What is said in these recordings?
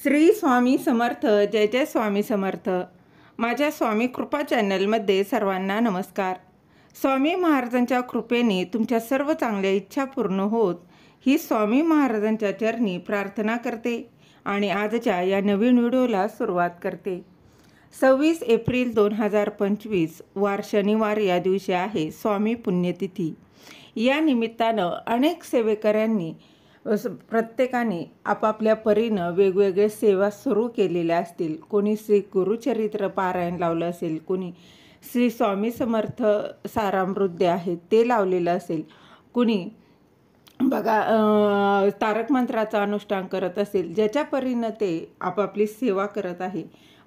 श्री स्वामी समर्थ. जय जय स्वामी समर्थ. माझ्या स्वामी कृपा चॅनलमध्ये सर्वांना नमस्कार. स्वामी महाराजांच्या कृपेने तुमच्या सर्व चांगल्या इच्छा पूर्ण होत ही स्वामी महाराजांच्या चरणी प्रार्थना करते आणि आजच्या या नवीन व्हिडिओला सुरुवात करते. 26 एप्रिल 2025 वार शनिवार या दिवशी आहे स्वामी पुण्यतिथी. या निमित्तानं अनेक सेवेकऱ्यांनी प्रत्येकाने आपापल्या परीनं वेगवेगळे सेवा सुरू केलेल्या असतील. कोणी श्री गुरुचरित्र पारायण लावलं असेल, कोणी श्री स्वामी समर्थ सारामृत आहे ते लावलेलं असेल, कुणी बघा तारक मंत्राचा अनुष्ठान करत असेल. ज्याच्या परीनं ते आपापली सेवा करत आहे.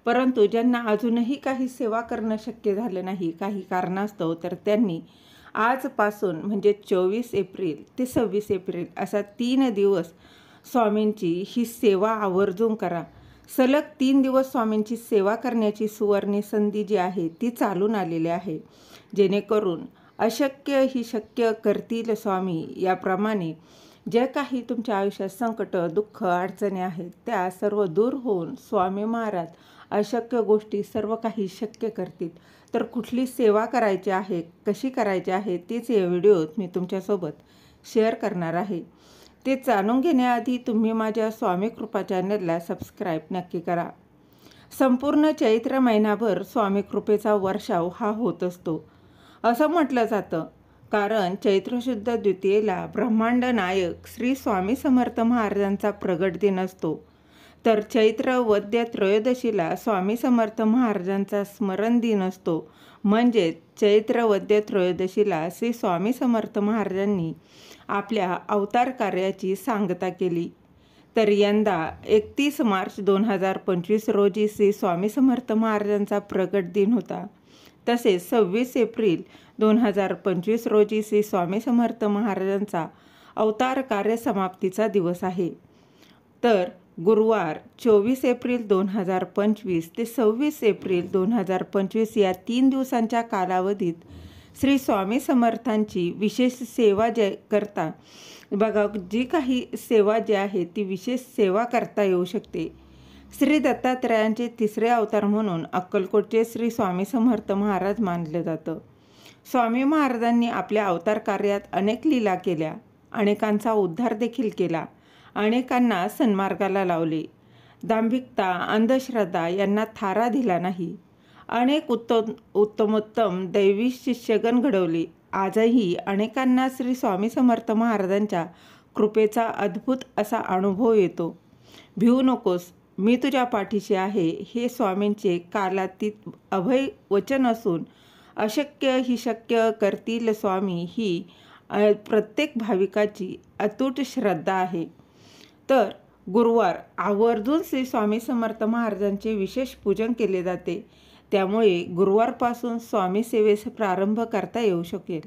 परंतु ज्यांना अजूनही काही सेवा करणं शक्य झालं नाही काही कारणास्तव, तर त्यांनी आजपासून म्हणजे 24 एप्रिल ते 26 एप्रिल असा 3 दिवस स्वामींची ही सेवा आवर्जून करा. सलग 3 दिवस स्वामींची सेवा करण्याची सुवर्ण संधी जी आहे ती चालून आलेली आहे. जेणेकरून अशक्य ही शक्य करतील स्वामी. याप्रमाणे जे काही तुमच्या आयुष्यात संकट, दुःख, अडचणी आहेत त्या सर्व दूर होऊन स्वामी महाराज अशक्य गोष्टी सर्व काही शक्य करतील. तर कुठली सेवा करायची आहे, कशी करायची आहे तीच या व्हिडिओत मी तुमच्यासोबत शेअर करणार आहे. ते जाणून घेण्याआधी तुम्ही माझ्या स्वामी कृपा चॅनलला सबस्क्राईब नक्की करा. संपूर्ण चैत्र महिनाभर स्वामी कृपेचा वर्षाव हा होत असतो असं म्हटलं जातं. कारण चैत्र शुद्ध द्वितीयेला ब्रह्मांड नायक श्री स्वामी समर्थ महाराजांचा प्रगट दिन असतो. तर चैत्र वद्य त्रयोदशीला स्वामी समर्थ महाराजांचा स्मरण दिन असतो. म्हणजे चैत्र वद्य त्रयोदशीला श्री स्वामी समर्थ महाराजांनी आपल्या अवतार कार्याची सांगता केली. तर यंदा 31 मार्च 2025 रोजी श्री स्वामी समर्थ महाराजांचा प्रगट दिन होता. तसेच 26 एप्रिल 2025 रोजी श्री स्वामी समर्थ महाराजांचा अवतार कार्य समाप्तीचा दिवस आहे. तर गुरुवार 24 एप्रिल 2025 ते 26 एप्रिल 2025 या 3 दिवसांच्या कालावधीत श्री स्वामी समर्थांची विशेष सेवा जे करता बघा, जी काही सेवा जी आहे ती विशेष सेवा करता येऊ शकते. श्री दत्तात्रयांचे तिसरे अवतार म्हणून अक्कलकोटचे श्री स्वामी समर्थ महाराज मानले जातं. स्वामी महाराजांनी आपल्या अवतार कार्यात अनेक लीला केल्या, अनेकांचा उद्धार देखील केला, अनेकांना सन्मार्गाला लावले. दांभिकता, अंधश्रद्धा यांना थारा दिला नाही. अनेक उत्तमोत्तम दैवी शिष्यगण घडवले. आजही अनेकांना श्री स्वामी समर्थ महाराजांच्या कृपेचा अद्भुत असा अनुभव येतो. भिवू नकोस, मी तुझ्या पाठीशी आहे हे स्वामींचे कालातीत अभय वचन असून अशक्य ही शक्य करतील स्वामी ही प्रत्येक भाविकाची अतूट श्रद्धा आहे. तर गुरुवार आवर्जून श्री स्वामी समर्थ महाराजांचे विशेष पूजन केले जाते. त्यामुळे गुरुवारपासून स्वामी सेवेस प्रारंभ करता येऊ शकेल.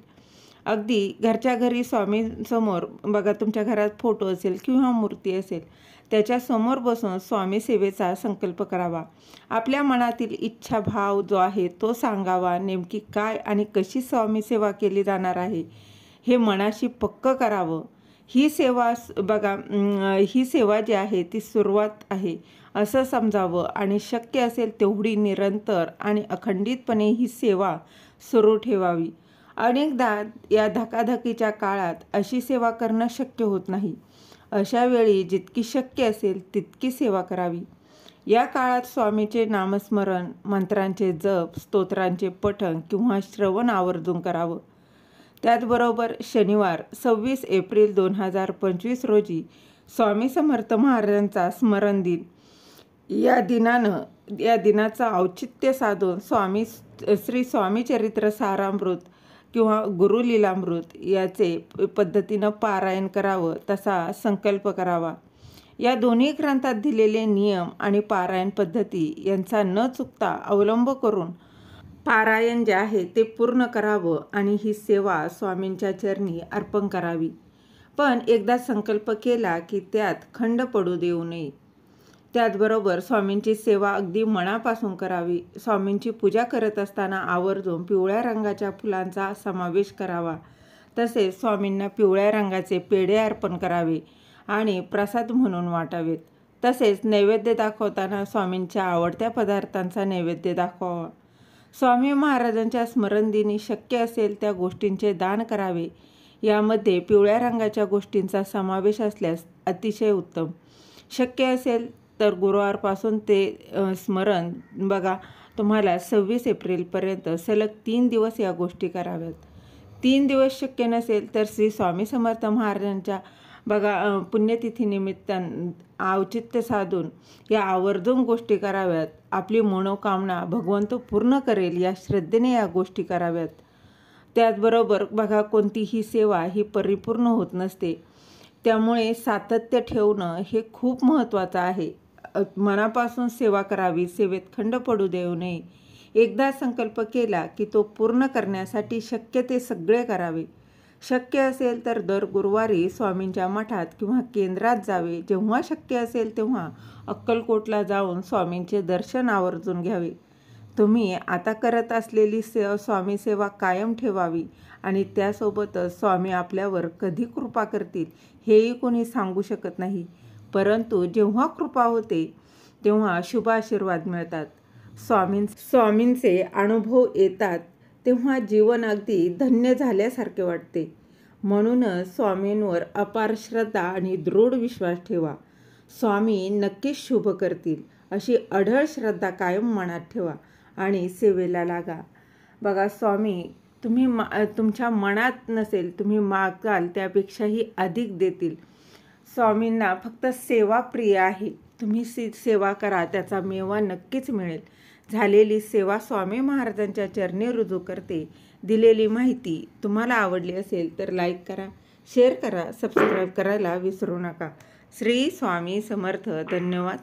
अगदी घरच्या घरी स्वामींसमोर बघा, तुमच्या घरात फोटो असेल किंवा मूर्ती असेल त्याच्यासमोर बसून स्वामी सेवेचा संकल्प करावा. आपल्या मनातील इच्छा भाव जो आहे तो सांगावा. नेमकी काय आणि कशी स्वामी सेवा केली जाणार आहे हे मनाशी पक्क करावं. ही सेवा बघा, ही सेवा जी आहे ती सुरुवात आहे असं समजावं आणि शक्य असेल तेवढी निरंतर आणि अखंडितपणे ही सेवा सुरू ठेवावी. अनेकदा या धकाधकीच्या काळात अशी सेवा करणं शक्य होत नाही. अशा वेळी जितकी शक्य असेल तितकी सेवा करावी. या काळात स्वामीचे नामस्मरण, मंत्रांचे जप, स्तोत्रांचे पठण किंवा श्रवण आवर्जून करावं. त्याचबरोबर शनिवार 26 एप्रिल 2025 रोजी स्वामी समर्थ महाराजांचा स्मरण दिन. या दिनाचं औचित्य साधून श्री स्वामी चरित्र सारामृत किंवा गुरुलीलामृत याचे पद्धतीनं पारायण करावं तसा संकल्प करावा. या दोन्ही ग्रंथात दिलेले नियम आणि पारायण पद्धती यांचा न चुकता अवलंब करून पारायण जे आहे ते पूर्ण करावं आणि ही सेवा स्वामींच्या चरणी अर्पण करावी. पण एकदा संकल्प केला की त्यात खंड पडू देऊ नये. त्याचबरोबर स्वामींची सेवा अगदी मनापासून करावी. स्वामींची पूजा करत असताना आवर्जून पिवळ्या रंगाच्या फुलांचा समावेश करावा. तसेच स्वामींना पिवळ्या रंगाचे पेढे अर्पण करावे आणि प्रसाद म्हणून वाटावेत. तसेच नैवेद्य दाखवताना स्वामींच्या आवडत्या पदार्थांचा नैवेद्य दाखवावा. स्वामी महाराजांच्या स्मरणदिनी शक्य असेल त्या गोष्टींचे दान करावे. यामध्ये पिवळ्या रंगाच्या गोष्टींचा समावेश असल्यास अतिशय उत्तम. शक्य असेल तर गुरुवारपासून ते स्मरण बघा, तुम्हाला 26 एप्रिलपर्यंत सलग 3 दिवस या गोष्टी कराव्यात. 3 दिवस शक्य नसेल तर श्री स्वामी समर्थ महाराजांच्या बघा पुण्यतिथीनिमित्त औचित्य साधून या आवर्जून गोष्टी कराव्यात. आपली मनोकामना भगवंत पूर्ण करेल या श्रद्धेने या गोष्टी कराव्यात. त्याचबरोबर बघा, कोणतीही सेवा ही परिपूर्ण होत नसते, त्यामुळे सातत्य ठेवणं हे खूप महत्त्वाचं आहे. मनापासून सेवा करावी, सेवेत खंड पडू देऊ नये. एकदा संकल्प केला की तो पूर्ण करण्यासाठी शक्य ते सगळे करावे. शक्य असेल तर दर गुरुवारी स्वामींच्या मठात किंवा केंद्रात जावे. जेव्हा शक्य असेल तेव्हा अक्कलकोटला जाऊन स्वामींचे दर्शन आवर्जून घ्यावे. तुम्ही आता करत असलेली स्वामी सेवा कायम ठेवावी आणि त्यासोबतच स्वामी आपल्यावर कधी कृपा करतील हेही कोणी सांगू शकत नाही. परंतु जेव्हा कृपा होते तेव्हा शुभ आशीर्वाद मिळतात. स्वामींचे अनुभव येतात तेव्हा जीवन अगदी धन्य झाल्यासारखे वाटते. म्हणूनच स्वामींवर अपार श्रद्धा आणि दृढ विश्वास ठेवा. स्वामी नक्कीच शुभ करतील अशी अढळ श्रद्धा कायम मनात ठेवा आणि सेवेला लागा. बघा, स्वामी तुमच्या मनात नसेल, तुम्ही मागाल त्यापेक्षाही अधिक देतील. स्वामींना फक्त सेवा प्रिय आहे. तुम्ही सेवा करा, त्याचा मेवा नक्कीच मिळेल. झालेली सेवा स्वामी महाराजांच्या चरणी रुजू करते. दिलेली माहिती तुम्हाला आवडली असेल तर लाईक करा, शेअर करा, सबस्क्राईब करायला विसरू नका. श्री स्वामी समर्थ. धन्यवाद.